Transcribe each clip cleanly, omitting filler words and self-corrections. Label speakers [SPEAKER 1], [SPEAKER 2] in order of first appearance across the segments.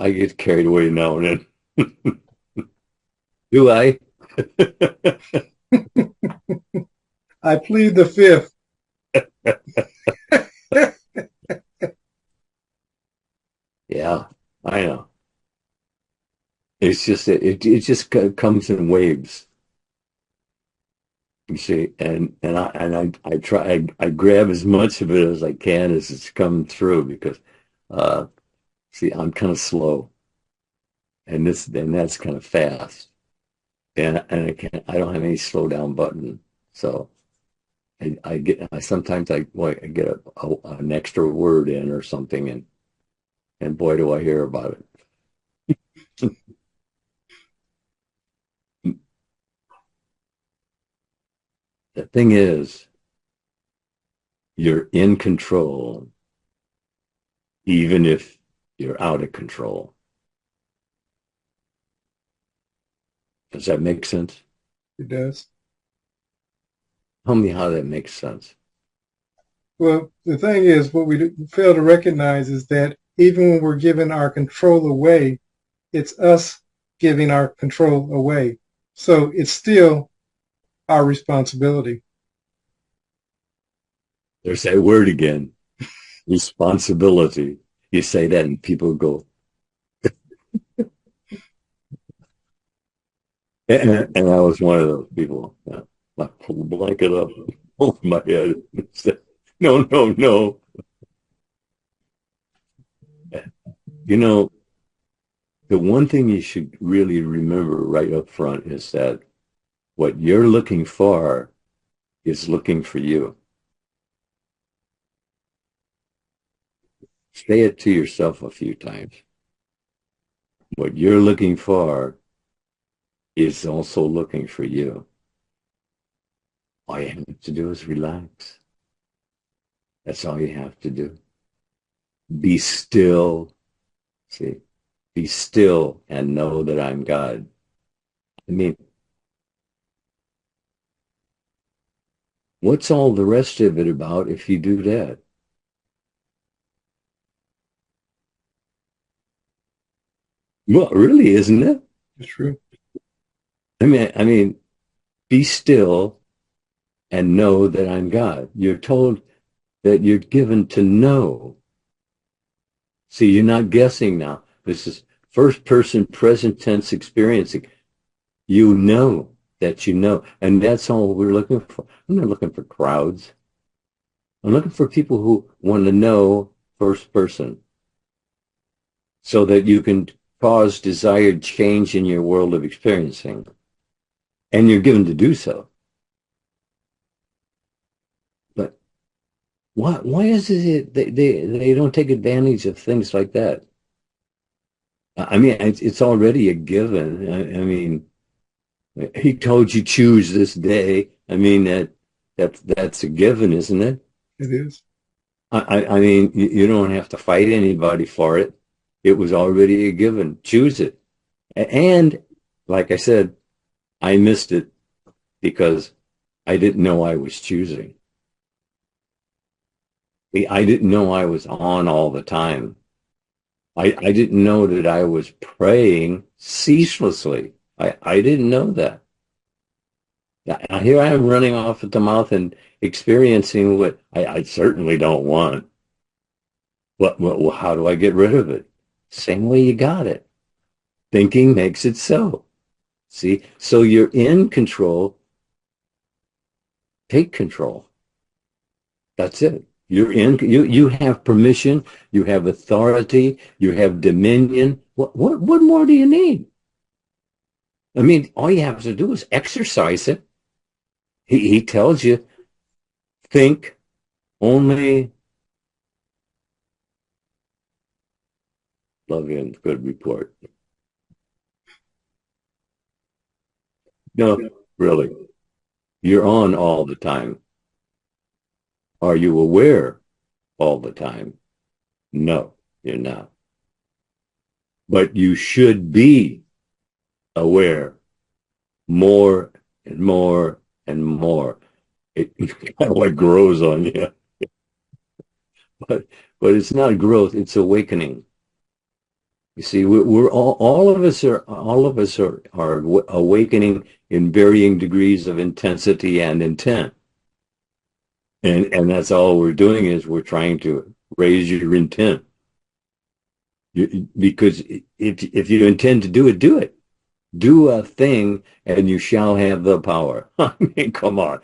[SPEAKER 1] I get carried away now and then. Do I?
[SPEAKER 2] I plead the fifth.
[SPEAKER 1] Yeah, I know. It's just it just comes in waves. You see, and I try I grab as much of it as I can as it's coming through because uh see I'm kind of slow and that's kind of fast and I don't have any slow down button so I sometimes I get an extra word in or something and boy do I hear about it. The thing is you're in control even if you're out of control. Does that make sense?
[SPEAKER 2] It does.
[SPEAKER 1] Tell me how that makes sense.
[SPEAKER 2] Well, the thing is, what we fail to recognize is that even when we're giving our control away, it's us giving our control away. So it's still our responsibility.
[SPEAKER 1] There's that word again, responsibility. You say that and people go, and I was one of those people. I pulled the blanket up over my head and said, no, no, no. You know, the one thing you should really remember right up front is that what you're looking for is looking for you. Say it to yourself a few times. What you're looking for is also looking for you. All you have to do is relax. That's all you have to do. Be still. See, be still and know that I'm God. I mean, what's all the rest of it about if you do that? Well, really, isn't it?
[SPEAKER 2] It's true.
[SPEAKER 1] I mean, be still and know that I'm God. You're told that you're given to know. See, you're not guessing now. This is first person present tense experiencing. You know that you know. And that's all we're looking for. I'm not looking for crowds. I'm looking for people who want to know first person so that you can cause desired change in your world of experiencing. And you're given to do so. But why is it they don't take advantage of things like that? I mean, it's already a given. I mean, he told you choose this day. I mean, that's a given, isn't it?
[SPEAKER 2] It is.
[SPEAKER 1] I mean, you don't have to fight anybody for it. It was already a given. Choose it. And like I said, I missed it because I didn't know I was choosing. I didn't know I was on all the time. I didn't know that I was praying ceaselessly. I didn't know that. Now, here I am running off at the mouth and experiencing what I certainly don't want. How do I get rid of it? Same way you got it. Thinking makes it so. See? So you're in control. Take control. That's it. You have permission, you have authority, you have dominion. What more do you need? I mean, all you have to do is exercise it. He tells you, think only love you and good report. No, really. You're on all the time. Are you aware all the time? No, you're not. But you should be aware more and more and more. It kind of like grows on you, but but it's not growth; it's awakening. You see, we're all of us are awakening in varying degrees of intensity and intent. And that's all we're doing is we're trying to raise your intent. Because if you intend to do it, do it. Do a thing and you shall have the power. I mean, come on.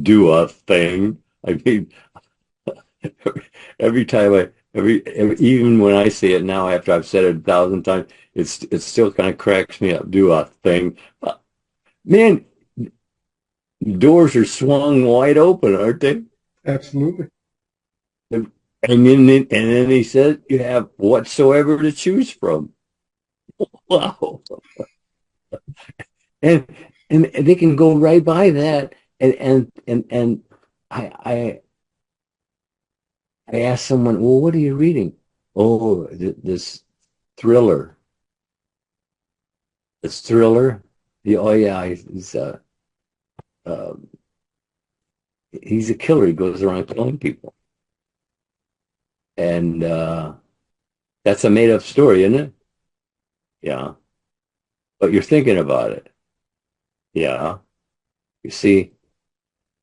[SPEAKER 1] Do a thing. I mean, every time even when I say it now after I've said it 1,000 times, it still kind of cracks me up. Do a thing. Man, doors are swung wide open, aren't they?
[SPEAKER 2] Absolutely.
[SPEAKER 1] And then he said you have whatsoever to choose from. Wow. And and they can go right by that. And I I asked someone, well, what are you reading? Oh, this thriller. This thriller. Oh yeah, uh, he's a killer. He goes around killing people. And that's a made up story, isn't it? Yeah. But you're thinking about it. Yeah. You see,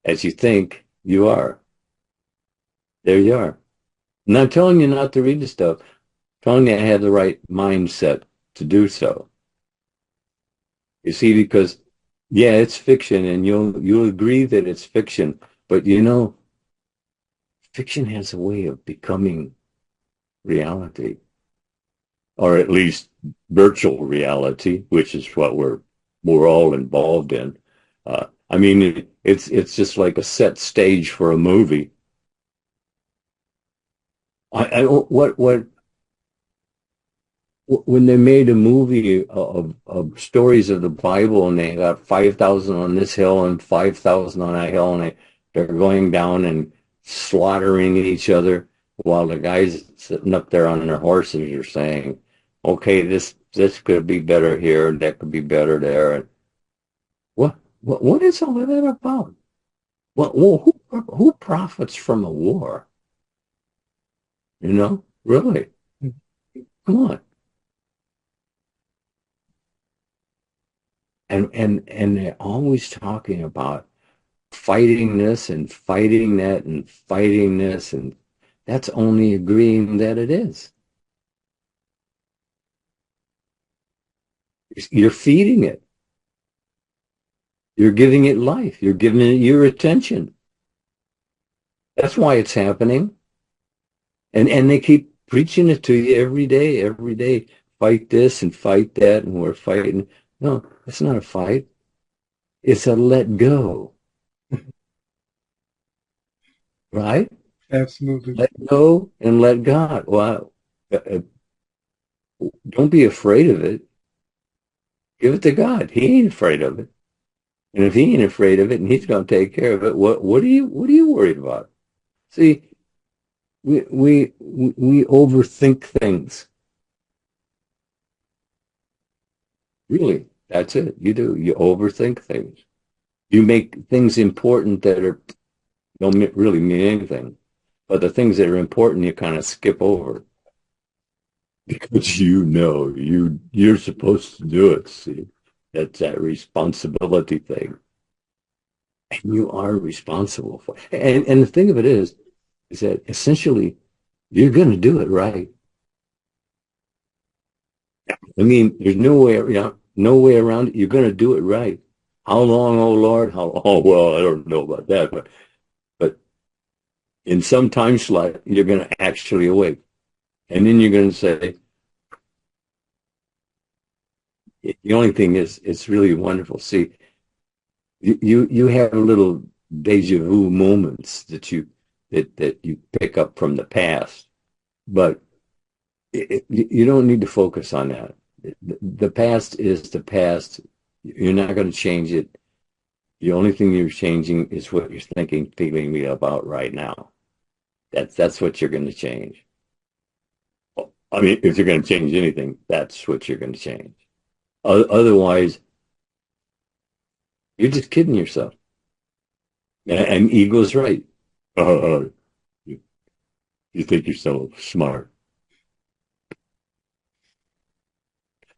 [SPEAKER 1] as you think, you are. There you are. And I'm telling you not to read the stuff. I'm telling you I have the right mindset to do so. You see, because yeah, it's fiction, and you'll agree that it's fiction, but fiction has a way of becoming reality, or at least virtual reality, which is what we're all involved in. I mean, it's just like a set stage for a movie. What when they made a movie of stories of the Bible, and they got 5,000 on this hill and 5,000 on that hill, and they're going down and slaughtering each other, while the guys sitting up there on their horses are saying, "Okay, this could be better here, that could be better there." And what is all of that about? Who profits from a war? Really? Come on. And they're always talking about fighting this and fighting that and fighting this, and that's only agreeing that it is. You're feeding it. You're giving it life. You're giving it your attention. That's why it's happening. And they keep preaching it to you every day, every day. Fight this and fight that, and we're fighting. No, it's not a fight. It's a let go. Right?
[SPEAKER 2] Absolutely.
[SPEAKER 1] Let go and let God. Wow. Don't be afraid of it. Give it to God. He ain't afraid of it. And if he ain't afraid of it and he's going to take care of it, what are you worried about? See, we overthink things. Really, that's it. You do. You overthink things. You make things important that don't really mean anything. But the things that are important, you kind of skip over because you're supposed to do it. See, that's that responsibility thing, and you are responsible for it. And the thing of it is that essentially you're going to do it right. I mean, there's no way around it. You're going to do it right. How long, oh Lord? Oh well, I don't know about that, but in some time slot, you're going to actually awake, and then you're going to say, the only thing is, it's really wonderful. See, you have little deja vu moments that you pick up from the past, but you don't need to focus on that. The past is the past. You're not going to change it. The only thing you're changing is what you're thinking, feeling about right now. That's what you're going to change. I mean, if you're going to change anything, that's what you're going to change. Otherwise, you're just kidding yourself. And ego's right. You think you're so smart.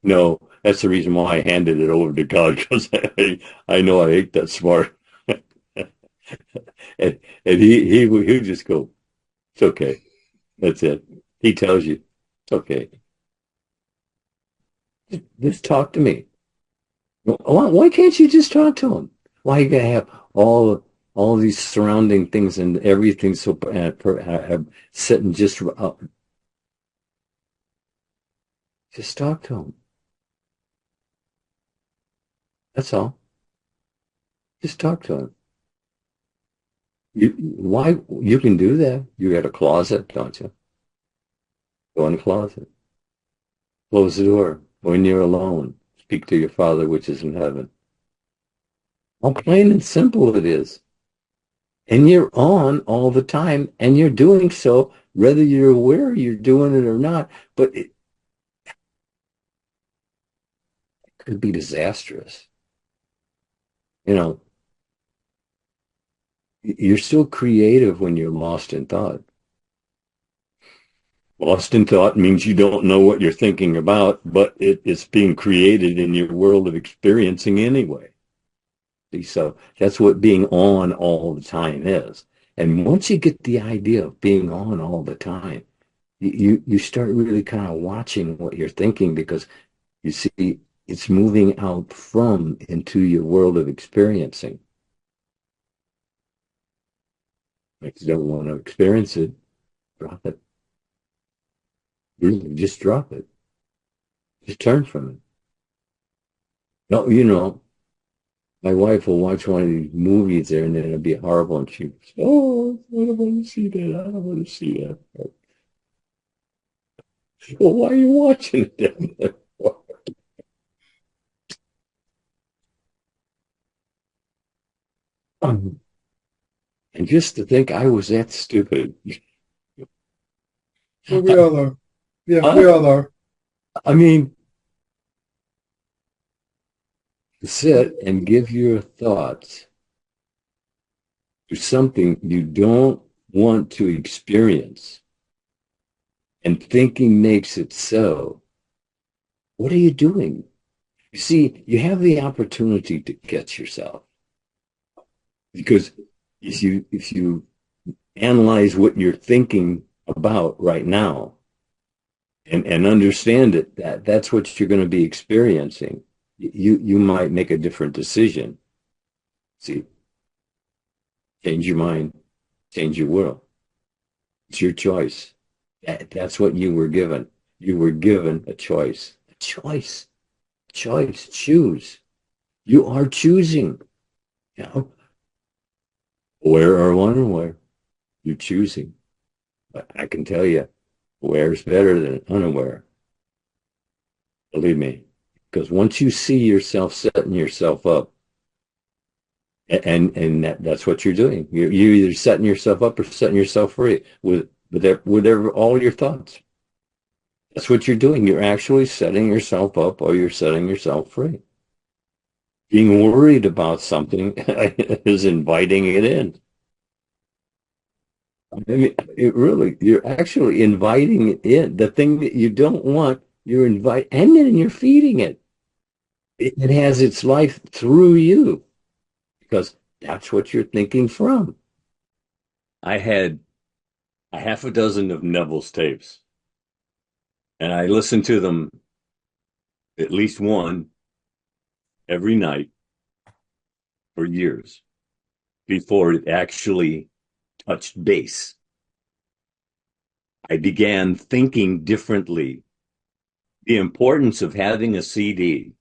[SPEAKER 1] No, that's the reason why I handed it over to God, because I know I ain't that smart. And he would just go, it's okay. That's it. He tells you, it's okay. Just talk to me. Why can't you just talk to him? Why you gotta have all these surrounding things and everything so sitting just up? Just talk to him. That's all. Just talk to him. Why you can do that? You got a closet, don't you? Go in the closet. Close the door. When you're alone, speak to your Father which is in heaven. How plain and simple it is. And you're on all the time, and you're doing so, whether you're aware you're doing it or not. But it could be disastrous. You know, you're still creative when you're lost in thought. Lost in thought means you don't know what you're thinking about, but it's being created in your world of experiencing anyway. So that's what being on all the time is. And once you get the idea of being on all the time, you start really kind of watching what you're thinking, because you see it's moving out from into your world of experiencing. If you don't want to experience it, drop it. Really, just drop it. Just turn from it. No, my wife will watch one of these movies there, and then it'll be horrible, and she goes, "Oh, I don't want to see that. I don't want to see that." Well, why are you watching it? And just to think I was that stupid.
[SPEAKER 2] Well, we all are. Yeah, we
[SPEAKER 1] I,
[SPEAKER 2] all are.
[SPEAKER 1] I mean, sit and give your thoughts to something you don't want to experience, and thinking makes it so. What are you doing? You see, you have the opportunity to catch yourself, because if you analyze what you're thinking about right now, and understand it, that's what you're going to be experiencing, you might make a different decision. See, change your mind, change your world. It's your choice. That's what you were given. You were given a choice. A choice. Choice. Choose. You are choosing. Aware or unaware, you're choosing. But I can tell you, aware is better than unaware. Believe me. Because once you see yourself setting yourself up, and that's what you're doing. You're either setting yourself up or setting yourself free with all your thoughts. That's what you're doing. You're actually setting yourself up, or you're setting yourself free. Being worried about something is inviting it in. I mean, you're actually inviting it in. The thing that you don't want, and then you're feeding it. It has its life through you, because that's what you're thinking from. I had a half a dozen of Neville's tapes, and I listened to them at least one every night for years before it actually touched base. I began thinking differently. The importance of having a CD,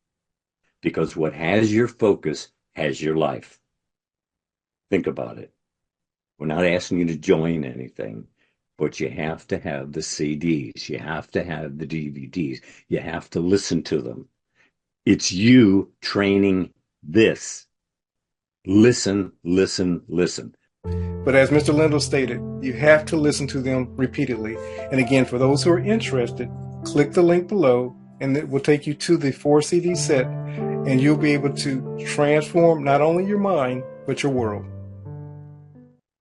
[SPEAKER 1] because what has your focus has your life. Think about it. We're not asking you to join anything, but you have to have the CDs. You have to have the DVDs. You have to listen to them. It's you training this. Listen, listen, listen.
[SPEAKER 2] But as Mr. Lindell stated, you have to listen to them repeatedly. And again, for those who are interested, click the link below, and it will take you to the 4 CD set, and you'll be able to transform not only your mind, but your world.